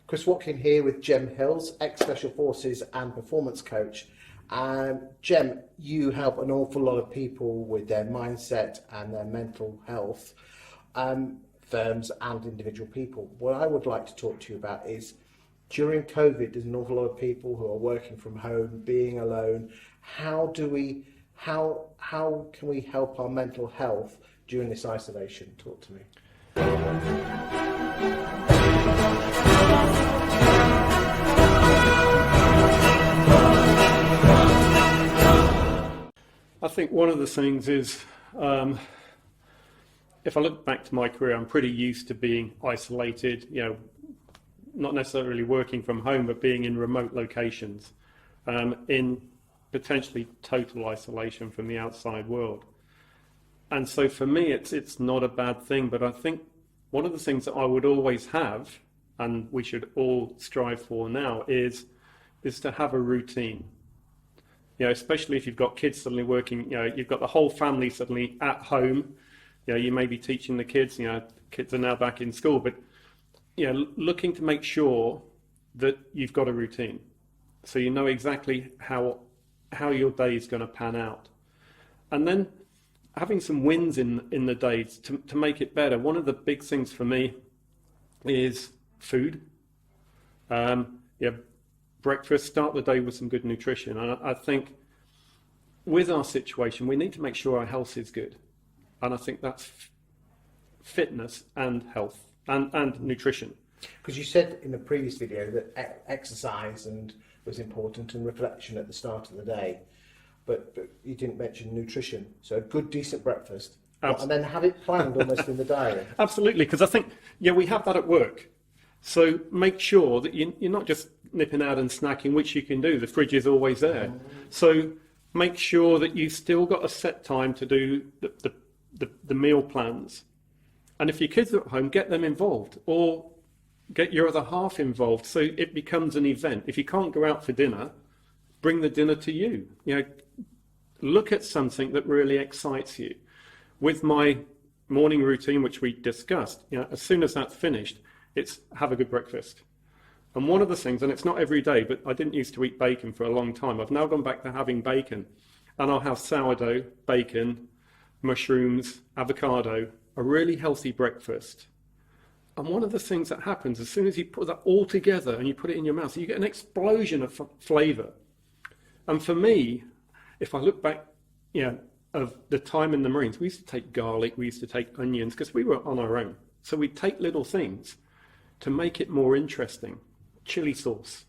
Chris Watkins here with Jem Hills, ex-Special Forces and performance coach. Jem, you help an awful lot of people with their mindset and their mental health, firms and individual people. What I would like to talk to you about is, during COVID, there's an awful lot of people who are working from home, being alone. How can we help our mental health during this isolation? Talk to me. I think one of the things is, if I look back to my career, I'm pretty used to being isolated, not necessarily working from home, but being in remote locations, in potentially total isolation from the outside world. And so for me, it's not a bad thing, but I think one of the things that I would always have, and we should all strive for now, is to have a routine. Especially if you've got kids suddenly working, you've got the whole family suddenly at home. You may be teaching the kids, kids are now back in school, but looking to make sure that you've got a routine, so you know exactly how your day is going to pan out, and then having some wins in the days to make it better. One of the big things for me is food. Breakfast, start the day with some good nutrition. And I think with our situation, we need to make sure our health is good. And I think that's fitness and health and nutrition. Because you said in the previous video that exercise was important and reflection at the start of the day, but you didn't mention nutrition. So a good, decent breakfast, and then have it planned almost in the diary. Absolutely, because I think, we have that at work. So make sure that you're not just nipping out and snacking, which you can do. The fridge is always there. So make sure that you've still got a set time to do the meal plans. And if your kids are at home, get them involved, or get your other half involved, so it becomes an event. If you can't go out for dinner, bring the dinner to you. Look at something that really excites you. With my morning routine, which we discussed, as soon as that's finished, it's have a good breakfast. And one of the things, and it's not every day, but I didn't used to eat bacon for a long time. I've now gone back to having bacon. And I'll have sourdough, bacon, mushrooms, avocado, a really healthy breakfast. And one of the things that happens, as soon as you put that all together and you put it in your mouth, you get an explosion of flavour. And for me, if I look back, of the time in the Marines, we used to take garlic, we used to take onions, because we were on our own. So we'd take little things to make it more interesting. Chili sauce.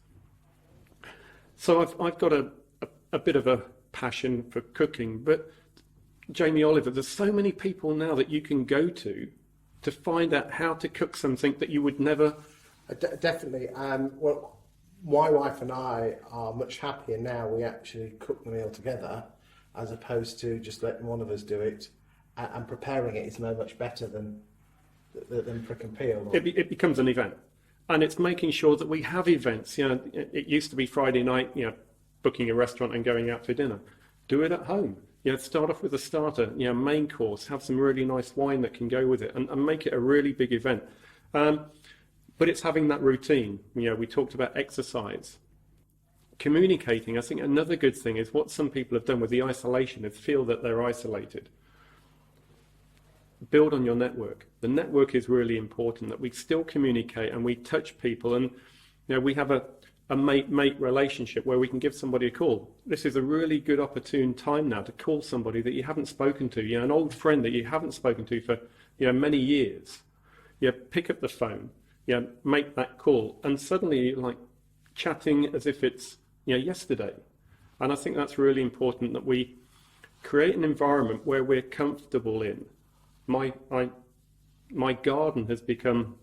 So I've got a bit of a passion for cooking, but Jamie Oliver, there's so many people now that you can go to find out how to cook something that you would never... Definitely. Well, my wife and I are much happier now. We actually cook the meal together, as opposed to just letting one of us do it, and preparing it is no much better than prick and peel. It becomes an event, and it's making sure that we have events. It used to be Friday night, booking a restaurant and going out for dinner. Do it at home. Start off with a starter, main course, have some really nice wine that can go with it, and make it a really big event. But it's having that routine. We talked about exercise. Communicating, I think another good thing is what some people have done with the isolation is feel that they're isolated. Build on your network. The network is really important, that we still communicate and we touch people, and we have a mate-mate relationship where we can give somebody a call. This is a really good opportune time now to call somebody that you haven't spoken to, an old friend that you haven't spoken to for many years. Pick up the phone, make that call, and suddenly you're like chatting as if it's yesterday. And I think that's really important, that we create an environment where we're comfortable in. My garden has become,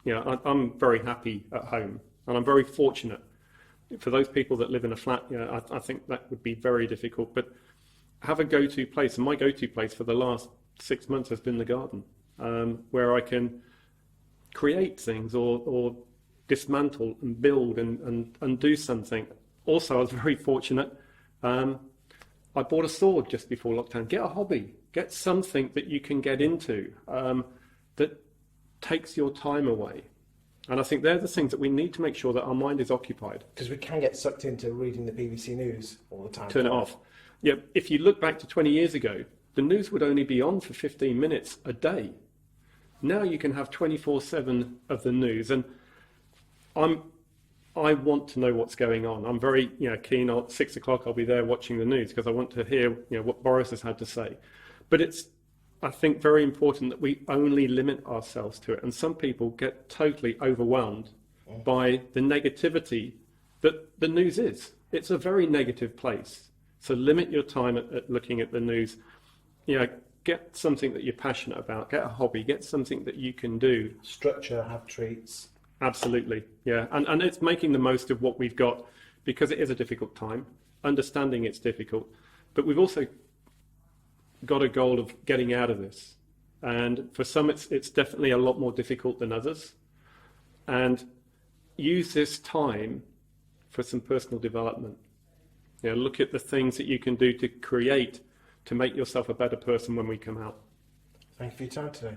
I'm very happy at home, and I'm very fortunate. For those people that live in a flat, I think that would be very difficult, but have a go-to place. And my go-to place for the last 6 months has been the garden, where I can create things or dismantle and build and do something. Also, I was very fortunate. I bought a sword just before lockdown. Get a hobby. Get something that you can get into that takes your time away. And I think they're the things that we need to make sure that our mind is occupied. Because we can get sucked into reading the BBC News all the time. Turn it off. Yeah, if you look back to 20 years ago, the news would only be on for 15 minutes a day. Now you can have 24/7 of the news, and I want to know what's going on. I'm very keen. At 6 o'clock, I'll be there watching the news because I want to hear what Boris has had to say. But it's, I think, very important that we only limit ourselves to it. And some people get totally overwhelmed by the negativity that the news is. It's a very negative place. So limit your time at looking at the news. Get something that you're passionate about. Get a hobby. Get something that you can do. Structure, have treats. Absolutely, yeah. And it's making the most of what we've got, because it is a difficult time. Understanding it's difficult. But we've also got a goal of getting out of this. And for some, it's definitely a lot more difficult than others. And use this time for some personal development. Look at the things that you can do to create, to make yourself a better person when we come out. Thank you for your time today.